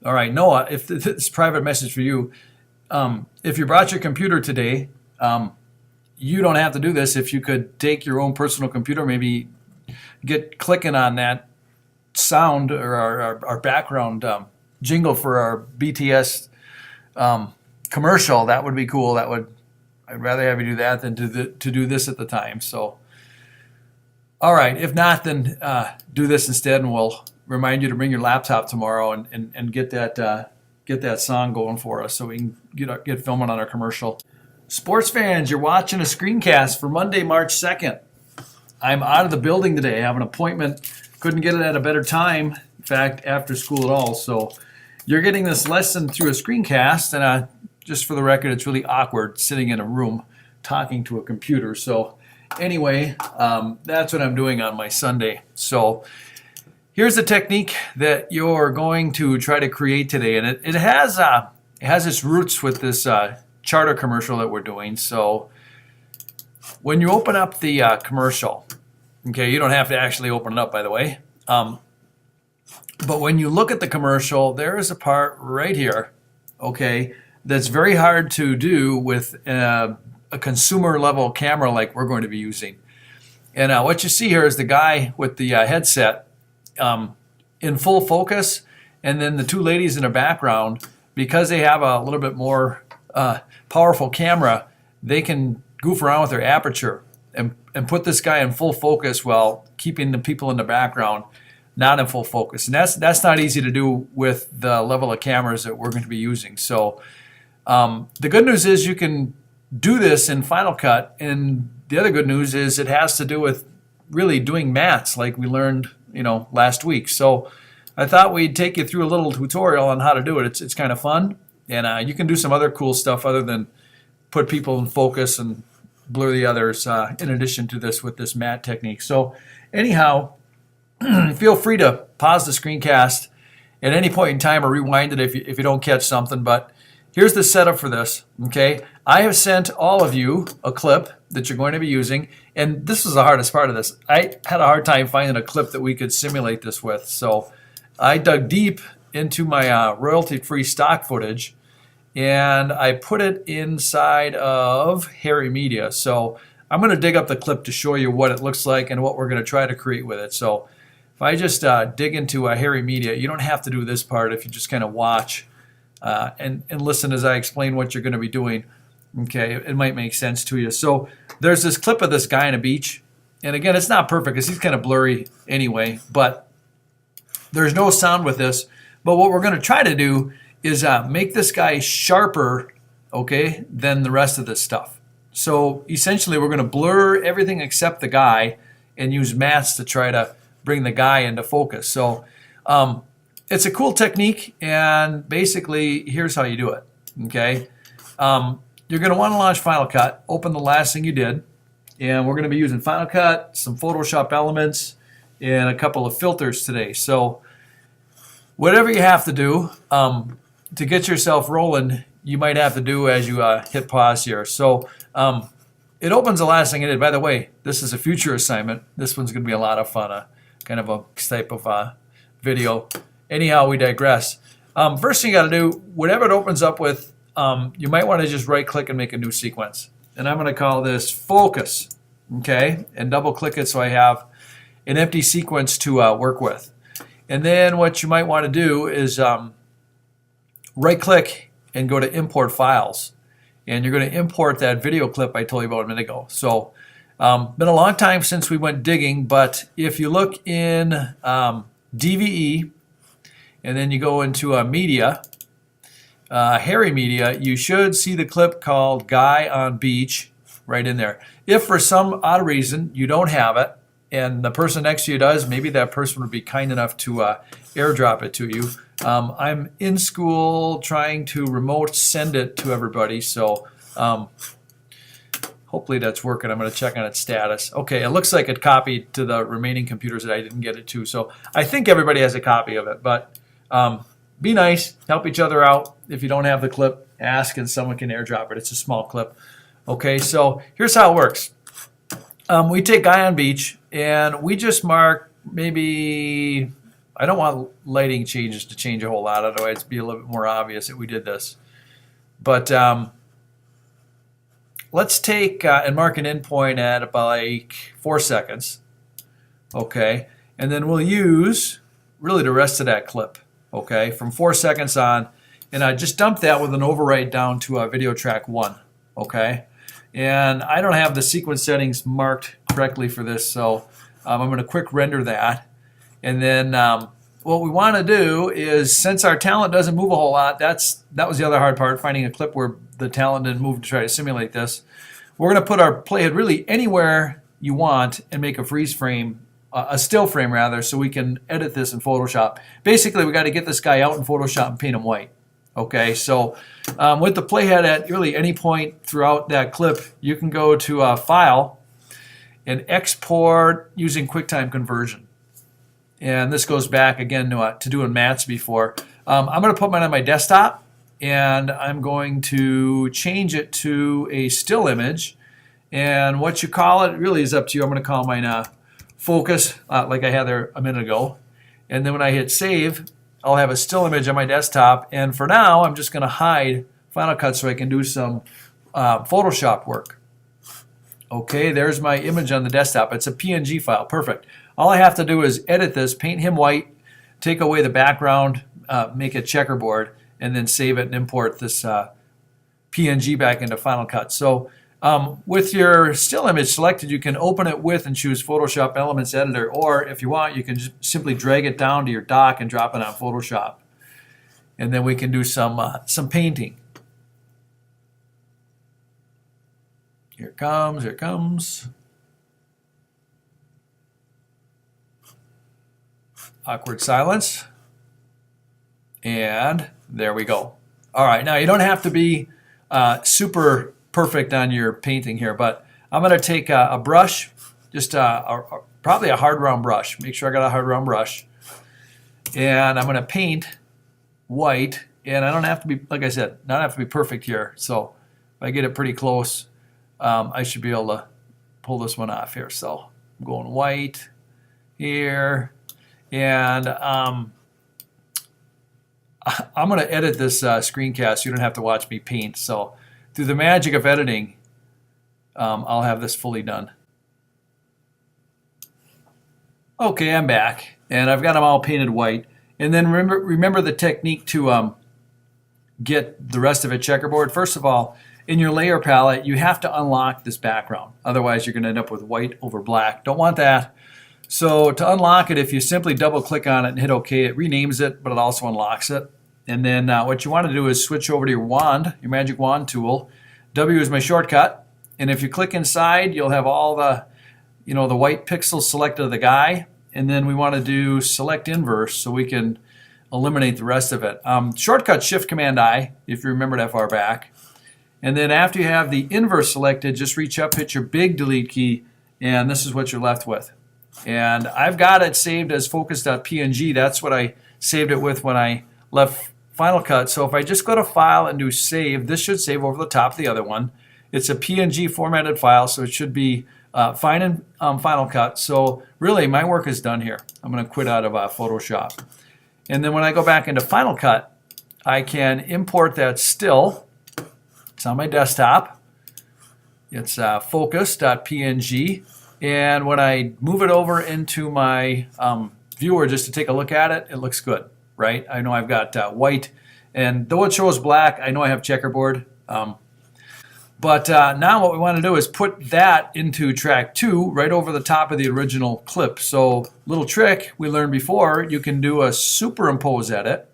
All right, Noah, if this is a private message for you, if you brought your computer today, you don't have to do this. If you could take your own personal computer, maybe get clicking on that sound or our background jingle for our BTS commercial, that would be cool. I'd rather have you do that than to do this at the time. So, all right. If not, then do this instead, and we'll remind you to bring your laptop tomorrow and get that song going for us so we can get filming on our commercial. Sports fans, you're watching a screencast for Monday, March 2nd. I'm out of the building today. I have an appointment. Couldn't get it at a better time. In fact, after school at all. So you're getting this lesson through a screencast, and just for the record, it's really awkward sitting in a room talking to a computer. So anyway, that's what I'm doing on my Sunday. So here's the technique that you're going to try to create today, and it has its roots with this charter commercial that we're doing. So when you open up the commercial, okay, you don't have to actually open it up, by the way. But when you look at the commercial, there is a part right here, okay, that's very hard to do with a consumer level camera like we're going to be using. And what you see here is the guy with the headset in full focus, and then the two ladies in the background, because they have a little bit more powerful camera, they can goof around with their aperture and put this guy in full focus while keeping the people in the background not in full focus. And that's not easy to do with the level of cameras that we're going to be using. So the good news is you can do this in Final Cut, and the other good news is it has to do with really doing mats like we learned last week. So I thought we'd take you through a little tutorial on how to do it. It's kind of fun, and you can do some other cool stuff other than put people in focus and blur the others in addition to this with this mat technique. So anyhow, feel free to pause the screencast at any point in time or rewind it if you don't catch something. But here's the setup for this, okay? I have sent all of you a clip that you're going to be using, and this is the hardest part of this. I had a hard time finding a clip that we could simulate this with, so I dug deep into my royalty-free stock footage, and I put it inside of Harry Media. So I'm going to dig up the clip to show you what it looks like and what we're going to try to create with it. So if I just dig into Harry Media, you don't have to do this part if you just kind of watch and listen as I explain what you're going to be doing. Okay, it might make sense to you. So there's this clip of this guy on a beach. And again, it's not perfect because he's kind of blurry anyway, but there's no sound with this. But what we're going to try to do is make this guy sharper, okay, than the rest of this stuff. So essentially, we're going to blur everything except the guy and use mats to try to bring the guy into focus. So it's a cool technique, and basically, here's how you do it, okay? You're going to want to launch Final Cut, open the last thing you did, and we're going to be using Final Cut, some Photoshop elements, and a couple of filters today. So whatever you have to do to get yourself rolling, you might have to do as you hit pause here. So it opens the last thing I did. By the way, this is a future assignment. This one's going to be a lot of fun, kind of a type of video. Anyhow, we digress. First thing you got to do, whatever it opens up with, you might want to just right-click and make a new sequence. And I'm going to call this Focus, okay? And double-click it so I have an empty sequence to work with. And then what you might want to do is right-click and go to Import Files. And you're going to import that video clip I told you about a minute ago. So been a long time since we went digging, but if you look in DVE, and then you go into Media, Harry Media, you should see the clip called Guy on Beach right in there. If for some odd reason you don't have it, and the person next to you does, maybe that person would be kind enough to airdrop it to you. I'm in school trying to remote send it to everybody, so hopefully that's working. I'm going to check on its status. Okay, it looks like it copied to the remaining computers that I didn't get it to, so I think everybody has a copy of it, but be nice, help each other out. If you don't have the clip, ask and someone can airdrop it. It's a small clip. Okay, so here's how it works. We take Guy on Beach and we just mark maybe I don't want lighting changes to change a whole lot, otherwise it'd be a little bit more obvious that we did this. But let's take and mark an endpoint at about like 4 seconds. Okay, and then we'll use really the rest of that clip, okay, from 4 seconds on, and I just dump that with an overwrite down to video track 1, okay, and I don't have the sequence settings marked correctly for this, so I'm going to quick render that, and then what we want to do is, since our talent doesn't move a whole lot, that was the other hard part, finding a clip where the talent didn't move to try to simulate this. We're going to put our playhead really anywhere you want and make a freeze frame, a still frame rather, so we can edit this in Photoshop. Basically, we got to get this guy out in Photoshop and paint him white. Okay, so with the playhead at really any point throughout that clip, you can go to File and export using QuickTime Conversion. And this goes back again to doing mats before. I'm going to put mine on my desktop, and I'm going to change it to a still image. And what you call it really is up to you. I'm going to call mine Focus, like I had there a minute ago. And then when I hit Save, I'll have a still image on my desktop. And for now, I'm just going to hide Final Cut so I can do some Photoshop work. Okay, there's my image on the desktop. It's a PNG file. Perfect. All I have to do is edit this, paint him white, take away the background, make it checkerboard, and then save it and import this PNG back into Final Cut. So with your still image selected, you can open it with and choose Photoshop Elements Editor, or if you want, you can just simply drag it down to your dock and drop it on Photoshop. And then we can do some painting. Here it comes, here it comes. Awkward silence. And there we go. All right, now you don't have to be super perfect on your painting here, but I'm going to take a brush, just probably a hard round brush. Make sure I got a hard round brush. And I'm going to paint white, and I don't have to be, like I said, not have to be perfect here. So if I get it pretty close, I should be able to pull this one off here. So I'm going white here, and I'm going to edit this screencast so you don't have to watch me paint. So through the magic of editing, I'll have this fully done. Okay, I'm back, and I've got them all painted white. And then remember the technique to get the rest of it checkerboard. First of all, in your layer palette, you have to unlock this background. Otherwise, you're going to end up with white over black. Don't want that. So to unlock it, if you simply double click on it and hit OK, it renames it, but it also unlocks it. And then what you want to do is switch over to your wand, your magic wand tool. W is my shortcut. And if you click inside, you'll have all the, the white pixels selected of the guy. And then we want to do select inverse so we can eliminate the rest of it. Shortcut Shift Command I, if you remember that far back. And then after you have the inverse selected, just reach up, hit your big delete key, and this is what you're left with. And I've got it saved as focus.png. That's what I saved it with when I left Final Cut. So if I just go to File and do Save, this should save over the top of the other one. It's a PNG formatted file, so it should be fine in Final Cut. So really, my work is done here. I'm going to quit out of Photoshop. And then when I go back into Final Cut, I can import that still. It's on my desktop. It's focus.png. And when I move it over into my viewer just to take a look at it, it looks good, right? I know I've got white, and though it shows black, I know I have checkerboard. But now what we want to do is put that into track 2 right over the top of the original clip. So little trick we learned before, you can do a superimpose edit.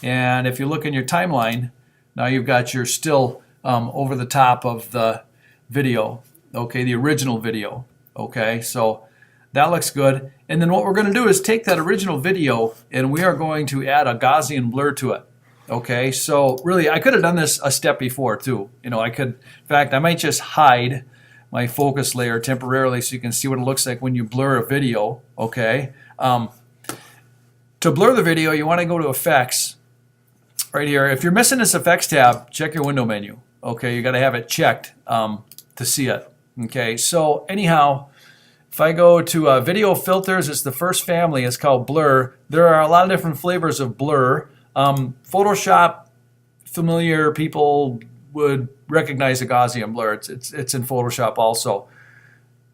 And if you look in your timeline, now you've got your still over the top of the video, okay, the original video, okay, so that looks good. And then what we're going to do is take that original video and we are going to add a Gaussian blur to it, okay. So really, I could have done this a step before too. I could, in fact, I might just hide my focus layer temporarily so you can see what it looks like when you blur a video, okay. To blur the video, you want to go to Effects. Right here, if you're missing this Effects tab, check your window menu. Okay, you got to have it checked to see it. Okay, so anyhow, If I go to video filters, it's the first family. It's called blur. There are a lot of different flavors of blur. Photoshop, familiar people would recognize a Gaussian blur. It's in Photoshop also.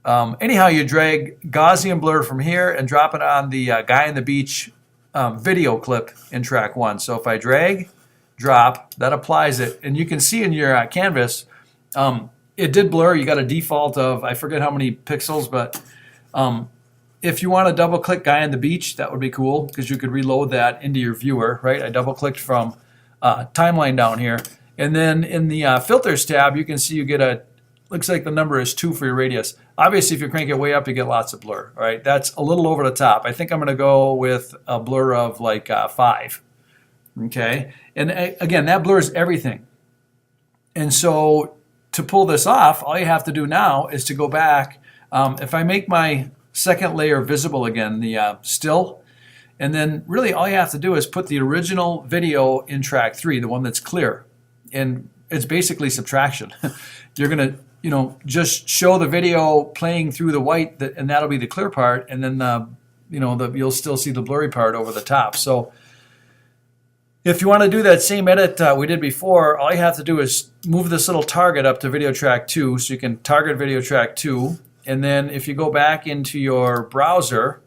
Anyhow, you drag Gaussian blur from here and drop it on the guy on the beach video clip in track 1. So if I drag, drop, that applies it. And you can see in your canvas, it did blur. You got a default of, I forget how many pixels, but if you want to double click guy on the beach, that would be cool because you could reload that into your viewer, right? I double clicked from timeline down here. And then in the filters tab, you can see you get looks like the number is 2 for your radius. Obviously, if you crank it way up, you get lots of blur, right? That's a little over the top. I think I'm going to go with a blur of like 5, okay? And again, that blurs everything. And so to pull this off, all you have to do now is to go back. If I make my second layer visible again, the still, and then really all you have to do is put the original video in track 3, the one that's clear. And it's basically subtraction. You're going to, just show the video playing through the white, and that'll be the clear part, and then you'll still see the blurry part over the top. So if you want to do that same edit we did before, all you have to do is move this little target up to video track 2, so you can target video track 2, and then if you go back into your browser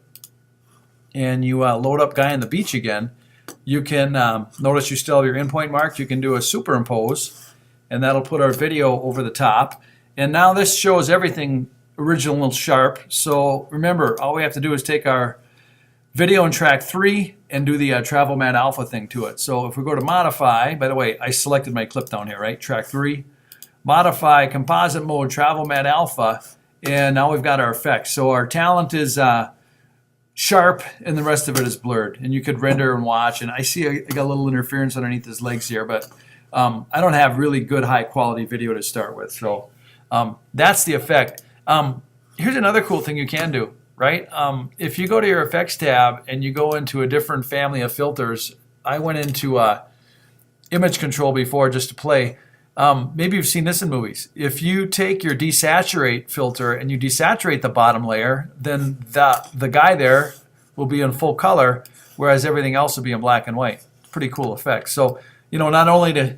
and you load up guy on the beach again, you can notice you still have your endpoint marked. You can do a superimpose, and that'll put our video over the top. And now this shows everything original sharp. So remember, all we have to do is take our video in track 3 and do the travel matte alpha thing to it. So if we go to modify, by the way, I selected my clip down here, right? Track 3, modify, composite mode, travel matte alpha, and now we've got our effects. So our talent is sharp and the rest of it is blurred. And you could render and watch, and I see I got a little interference underneath his legs here, but I don't have really good high quality video to start with. So that's the effect. Here's another cool thing you can do, right? If you go to your effects tab and you go into a different family of filters, I went into image control before just to play. Maybe you've seen this in movies. If you take your desaturate filter and you desaturate the bottom layer, then the guy there will be in full color, whereas everything else will be in black and white. Pretty cool effect. So, not only to,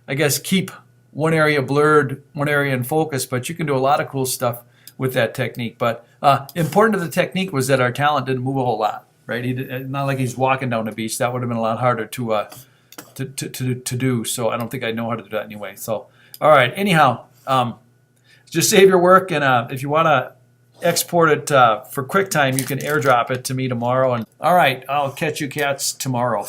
I guess, keep one area blurred, one area in focus, but you can do a lot of cool stuff with that technique. But important to the technique was that our talent didn't move a whole lot, right? Not like he's walking down the beach. That would have been a lot harder to do. So I don't think I know how to do that anyway. So, all right. Anyhow, just save your work, and if you want to export it for QuickTime, you can airdrop it to me tomorrow. And all right, I'll catch you cats tomorrow.